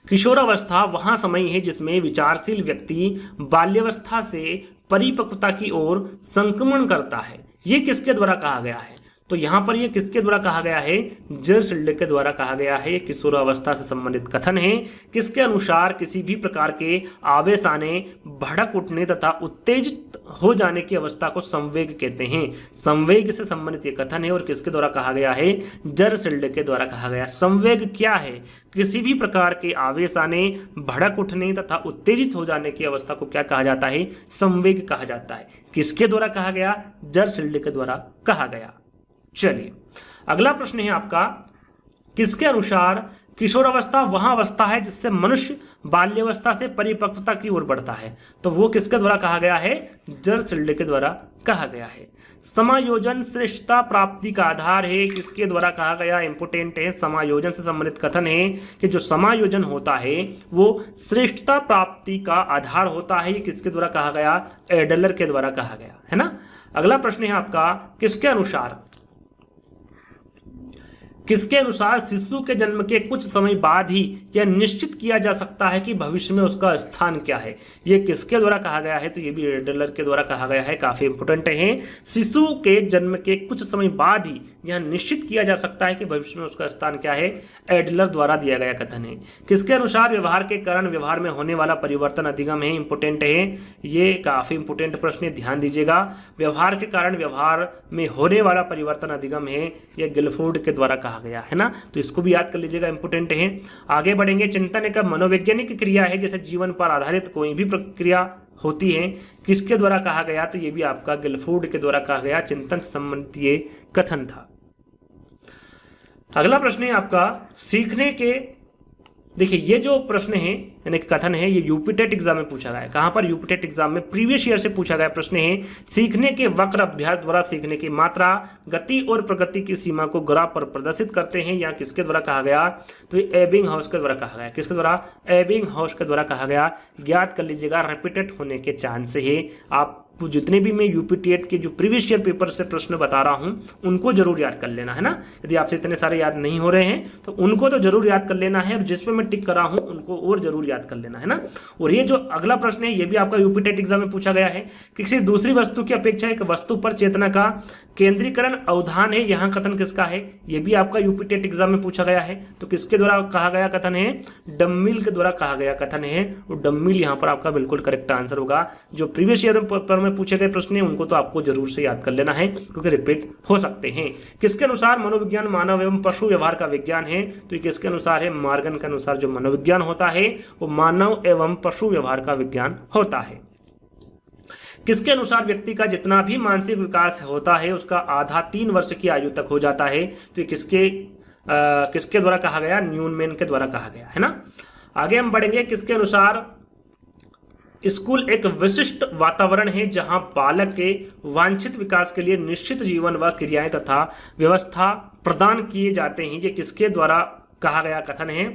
किशोरावस्था वहां समय है जिसमें विचारशील व्यक्ति बाल्यावस्था से परिपक्वता की ओर संक्रमण करता है, ये किसके द्वारा कहा गया है? तो यहां पर ये किसके द्वारा कहा गया है? जर्सिल्ड के द्वारा कहा गया है। किशोरावस्था से संबंधित कथन है। किसके अनुसार किसी भी प्रकार के आवेश आने, भड़क उठने तथा उत्तेजित हो जाने की अवस्था को संवेग कहते हैं। संवेग से संबंधित ये कथन है और किसके द्वारा कहा गया है? जर्सिल्ड के द्वारा कहा गया। संवेग क्या है? किसी भी प्रकार के आवेश आने, भड़क उठने तथा उत्तेजित हो जाने की अवस्था को क्या कहा जाता है? संवेग कहा जाता है। किसके द्वारा कहा गया? जर्सिल्ड के द्वारा कहा गया। चलिए, अगला प्रश्न है आपका, किसके अनुसार किशोरावस्था वह अवस्था है जिससे मनुष्य बाल्यावस्था से परिपक्वता की ओर बढ़ता है? तो वो किसके द्वारा कहा गया है? जर्सिल्ड के द्वारा कहा गया है। समायोजन श्रेष्ठता प्राप्ति का आधार है, किसके द्वारा कहा गया? इंपोर्टेंट है। समायोजन से संबंधित कथन है कि जो समायोजन होता है वो श्रेष्ठता प्राप्ति का आधार होता है, ये किसके द्वारा कहा गया? एडलर के द्वारा कहा गया, है ना। अगला प्रश्न है आपका, किसके अनुसार शिशु के जन्म के कुछ समय बाद ही यह निश्चित किया जा सकता है कि भविष्य में उसका स्थान क्या है? ये किसके द्वारा कहा गया है? तो ये भी एडलर के द्वारा कहा गया है। काफी इंपोर्टेंट है। शिशु के जन्म के कुछ समय बाद ही यह निश्चित किया जा सकता है कि भविष्य में उसका स्थान क्या है? एडलर द्वारा दिया गया कथन है। किसके अनुसार व्यवहार के कारण व्यवहार में होने वाला परिवर्तन अधिगम है? इंपोर्टेंट है। ये काफी इंपोर्टेंट प्रश्न है, ध्यान दीजिएगा। व्यवहार के कारण व्यवहार में होने वाला परिवर्तन अधिगम है, यह गिलफोर्ड के द्वारा कहा गया, है ना। तो इसको भी याद कर लीजिएगा, इंपोर्टेंट है। आगे बढ़ेंगे। चिंतन एक मनोवैज्ञानिक क्रिया है, जैसे जीवन पर आधारित कोई भी प्रक्रिया होती है, किसके द्वारा कहा गया? तो ये भी आपका गिलफोर्ड के द्वारा कहा गया। चिंतन संबंधित ये कथन था। अगला प्रश्न है आपका सीखने के, देखिए ये जो प्रश्न है यानी कि कथन है, ये यूपी टेट एग्जाम में पूछा गया है। कहां पर? यूपी टेट एग्जाम में प्रीवियस ईयर से पूछा गया प्रश्न है। सीखने के वक्र अभ्यास द्वारा सीखने की मात्रा, गति और प्रगति की सीमा को ग्राफ पर प्रदर्शित करते हैं। यहाँ किसके द्वारा कहा गया? तो ये एबिंगहाउस के द्वारा कहा गया। किसके द्वारा? एबिंगहाउस के द्वारा कहा गया। ज्ञात कर लीजिएगा, रिपीटेड होने के चांस है। आप जितने भी मैं यूपी टेट के जो प्रीवियस ईयर पेपर से प्रश्न बता रहा हूं उनको जरूर याद कर लेना है ना। यदि आपसे इतने सारे याद नहीं हो रहे हैं तो उनको तो जरूर याद कर लेना है, और जिसपे मैं टिक कर रहा हूं उनको और जरूर याद कर लेना है ना। और ये जो अगला प्रश्न है ये भी आपका यूपी टेट एग्जाम में पूछा गया है कि किसी दूसरी वस्तु की अपेक्षा एक वस्तु पर चेतना का केंद्रीकरण अवधान है। यहाँ कथन किसका है? ये भी आपका यूपी टेट एग्जाम में पूछा गया है। तो किसके द्वारा कहा गया कथन है? डम्मिल के द्वारा कहा गया कथन है। और डम्मिल यहाँ पर आपका बिल्कुल करेक्ट आंसर होगा। जो प्रीवियस ईयर पेपर में पूछे गए प्रश्न उनको तो आपको जरूर से याद कर लेना है क्योंकि रिपीट हो सकते हैं। किसके अनुसार मनोविज्ञान मानव एवं पशु व्यवहार का विज्ञान है? तो ये किसके अनुसार है? मॉर्गन के अनुसार जो मनोविज्ञान होता है वो मानव एवं पशु व्यवहार का विज्ञान होता है। किसके अनुसार व्यक्ति का जितना भी मानसिक विकास होता है उसका आधा 3 वर्ष की आयु तक हो जाता है? तो ये किसके द्वारा कहा गया? न्यूनमैन के द्वारा कहा गया है ना। आगे हम बढ़ेंगे। किसके अनुसार स्कूल एक विशिष्ट वातावरण है जहां बालक के वांछित विकास के लिए निश्चित जीवन व क्रियाएं तथा व्यवस्था प्रदान किए जाते हैं? ये किसके द्वारा कहा गया कथन है?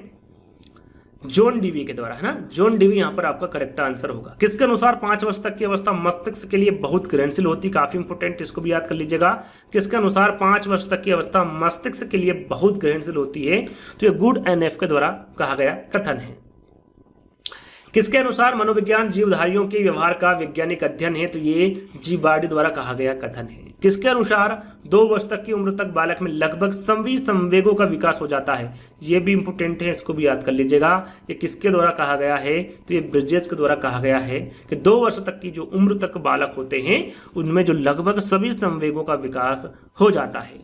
जॉन डीवी के द्वारा है ना। जॉन डीवी यहां पर आपका करेक्ट आंसर होगा। किसके अनुसार 5 वर्ष तक की अवस्था मस्तिष्क के लिए बहुत घृणशील होती? काफी इंपोर्टेंट, इसको भी याद कर लीजिएगा। किसके अनुसार 5 वर्ष तक की अवस्था मस्तिष्क के लिए बहुत घृणशील होती है? तो ये गुड एनएफ के द्वारा कहा गया कथन है। किसके अनुसार मनोविज्ञान जीवधारियों के व्यवहार का वैज्ञानिक अध्ययन है? तो ये जीबार्डी द्वारा कहा गया कथन है। किसके अनुसार 2 वर्ष तक की उम्र तक बालक में लगभग संवी संवेगों का विकास हो जाता है? ये भी इंपोर्टेंट है, इसको भी याद कर लीजिएगा। ये किसके द्वारा कहा गया है? तो ये ब्रिजेस के द्वारा कहा गया है कि 2 वर्ष तक की जो उम्र तक बालक होते हैं उनमें जो लगभग सभी संवेगों का विकास हो जाता है।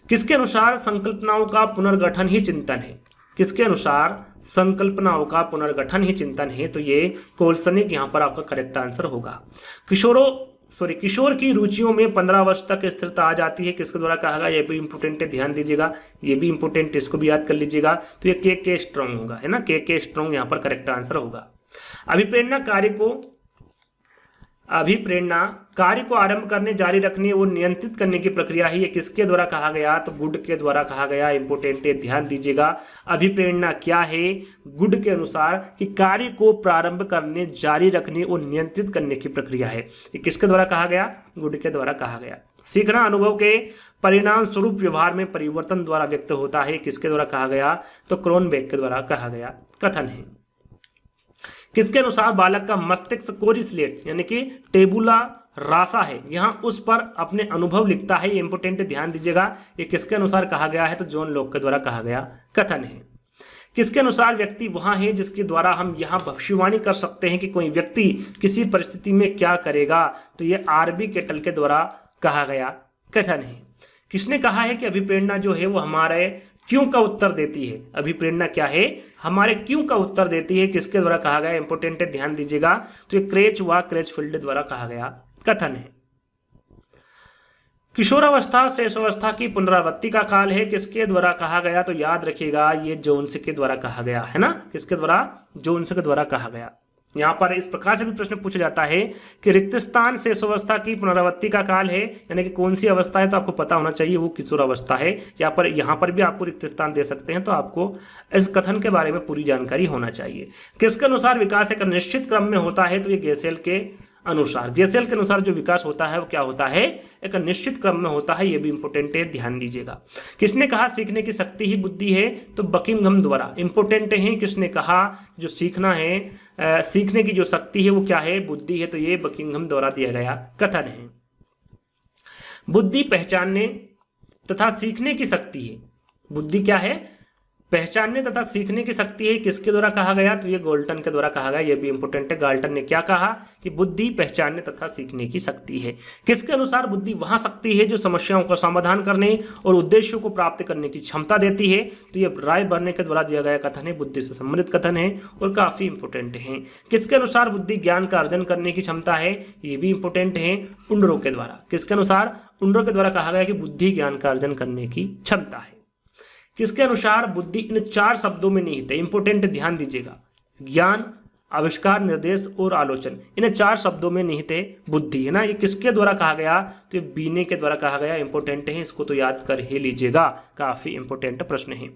किसके अनुसार संकल्पनाओं का पुनर्गठन ही चिंतन है? किसके अनुसार संकल्पनाओं का पुनर्गठन ही चिंतन है? तो ये कोल्सनिक यहाँ पर आपका करेक्ट आंसर होगा। किशोर की रुचियों में 15 वर्ष तक स्थिरता आ जाती है? किसके द्वारा कहा गया? ये भी इंपोर्टेंट है, ध्यान दीजिएगा। ये भी इंपोर्टेंट है, इसको भी याद कर लीजिएगा। तो ये के स्ट्रॉन्ग होगा है ना। के स्ट्रॉन्ग यहाँ पर करेक्ट आंसर होगा। अभिप्रेरणा कार्य को आरंभ करने, जारी रखने और नियंत्रित करने की प्रक्रिया है। ये किसके द्वारा कहा गया? तो गुड के द्वारा कहा गया। इंपोर्टेंट है, ध्यान दीजिएगा। अभिप्रेरणा क्या है? गुड के अनुसार कि कार्य को प्रारंभ करने, जारी रखने और नियंत्रित करने की प्रक्रिया है। ये किसके द्वारा कहा गया? गुड के द्वारा कहा गया। सीखना अनुभव के परिणाम स्वरूप व्यवहार में परिवर्तन द्वारा व्यक्त होता है? किसके द्वारा कहा गया? तो क्रोनबेक के द्वारा कहा गया कथन है। किसके अनुसार बालक का मस्तिष्क कोरी स्लेट यानी कि टेबुला रासा है, यहां उस पर अपने अनुभव लिखता है? ये इंपोर्टेंट है, ध्यान दीजिएगा। ये किसके अनुसार कहा गया है? तो जॉन लॉक के द्वारा कहा गया कथन है। किसके अनुसार व्यक्ति वहां है जिसके द्वारा हम यहां भविष्यवाणी कर सकते हैं कि कोई व्यक्ति किसी परिस्थिति में क्या करेगा? तो ये आरबी केटल के द्वारा कहा गया कथन है। किसने कहा है कि अभिप्रेरणा जो है वो हमारे क्यों का उत्तर देती है? अभिप्रेरणा क्या है? हमारे क्यों का उत्तर देती है। किसके द्वारा कहा गया? इंपोर्टेंट है, ध्यान दीजिएगा। तो ये क्रेचफील्ड द्वारा कहा गया कथन है। किशोरावस्था शेषावस्था की पुनरावृत्ति का काल है? किसके द्वारा कहा गया? तो याद रखिएगा ये जोन्स के द्वारा कहा गया है ना। किसके द्वारा? जोन्स के द्वारा कहा गया। यहाँ पर इस प्रकार से भी प्रश्न पूछा जाता है कि रिक्त स्थान शेषावस्था की पुनरावृत्ति का काल है, यानी कि कौन सी अवस्था है? तो आपको पता होना चाहिए वो किशोरावस्था है। यहाँ पर भी आपको रिक्त स्थान दे सकते हैं, तो आपको इस कथन के बारे में पूरी जानकारी होना चाहिए। किसके अनुसार विकास एक निश्चित क्रम में होता है? तो ये गेसेल के अनुसार जो विकास होता है वो क्या होता है? एक निश्चित क्रम में होता है। ये भी इंपोर्टेंट है, ध्यान दीजिएगा। किसने कहा सीखने की शक्ति ही बुद्धि है? तो बकिंघम द्वारा। इंपोर्टेंट है, किसने कहा जो सीखना है, सीखने की जो शक्ति है वो क्या है? बुद्धि है। तो ये बकिंघम द्वारा दिया गया कथन है। बुद्धि पहचानने तथा सीखने की शक्ति है। बुद्धि क्या है? पहचानने तथा सीखने की शक्ति है, किसके द्वारा कहा गया, तो ये गाल्टन के द्वारा कहा गया। ये भी इंपॉर्टेंट है। गाल्टन ने क्या कहा कि बुद्धि पहचानने तथा सीखने की शक्ति है। किसके अनुसार बुद्धि वह शक्ति है जो समस्याओं का समाधान करने और उद्देश्यों को प्राप्त करने की क्षमता देती है। तो ये राय बर्ने के द्वारा दिया गया कथन है, बुद्धि से संबंधित कथन है और काफी इंपॉर्टेंट है। किसके अनुसार बुद्धि ज्ञान का अर्जन करने की क्षमता है, ये भी इंपॉर्टेंट है, उंडरो के द्वारा। किसके अनुसार, उंडरो के द्वारा कहा गया कि बुद्धि ज्ञान का अर्जन करने की क्षमता है। किसके अनुसार बुद्धि इन 4 शब्दों में निहित है, इंपोर्टेंट, ध्यान दीजिएगा, ज्ञान, आविष्कार, निर्देश और आलोचन, इन 4 शब्दों में निहित है बुद्धि, है ना। ये किसके द्वारा कहा गया, तो ये बीने के द्वारा कहा गया। इंपोर्टेंट है, इसको तो याद कर ही लीजिएगा, काफी इंपोर्टेंट प्रश्न है।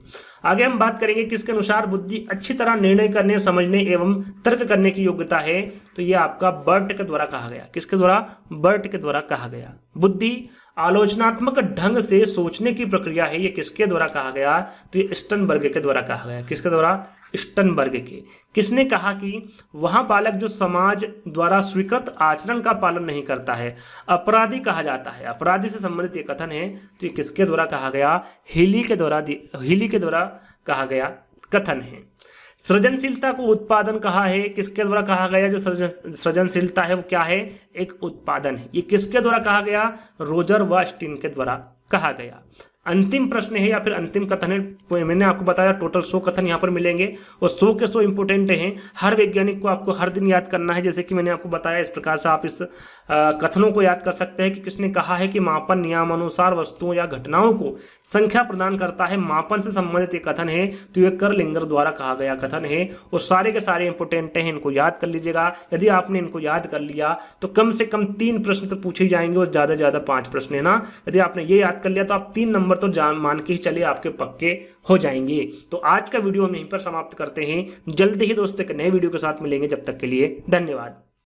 आगे हम बात करेंगे किसके अनुसार बुद्धि अच्छी तरह निर्णय करने, समझने एवं तर्क करने की योग्यता है, तो ये आपका बर्ट के द्वारा कहा गया। किसके द्वारा, बर्ट के द्वारा कहा गया। बुद्धि आलोचनात्मक ढंग से सोचने की प्रक्रिया है, ये किसके द्वारा कहा गया, तो ये स्टनबर्ग के द्वारा कहा गया। किसके द्वारा, स्टनबर्ग के। किसने कहा कि वह बालक जो समाज द्वारा स्वीकृत आचरण का पालन नहीं करता है अपराधी कहा जाता है। अपराधी से संबंधित ये कथन है, तो ये किसके द्वारा कहा गया, हीली के द्वारा कहा गया कथन है। सृजनशीलता को उत्पादन कहा है, किसके द्वारा कहा गया, जो सृजनशीलता है वो क्या है, एक उत्पादन है। ये किसके द्वारा कहा गया, रोजर व स्टीन के द्वारा कहा गया। अंतिम प्रश्न है या फिर अंतिम कथन है, मैंने आपको बताया टोटल 100 कथन यहाँ पर मिलेंगे और 100 के 100 इंपोर्टेंट हैं। हर वैज्ञानिक को आपको हर दिन याद करना है, जैसे कि मैंने आपको बताया। इस प्रकार से आप इस कथनों को याद कर सकते हैं कि किसने कहा है कि मापन नियमानुसार वस्तुओं या घटनाओं को संख्या प्रदान करता है। मापन से संबंधित ये कथन है, तो ये कर्लिंगर द्वारा कहा गया कथन है और सारे के सारे इंपोर्टेंट हैं, इनको याद कर लीजिएगा। यदि आपने इनको याद कर लिया तो कम से कम 3 प्रश्न तो पूछे जाएंगे और ज्यादा से ज्यादा 5 प्रश्न, है ना। यदि आपने ये याद कर लिया तो आप 3 नंबर तो मान के ही चलिए आपके पक्के हो जाएंगे। तो आज का वीडियो हम यहीं पर समाप्त करते हैं। जल्दी ही दोस्तों एक नए वीडियो के साथ मिलेंगे, जब तक के लिए धन्यवाद।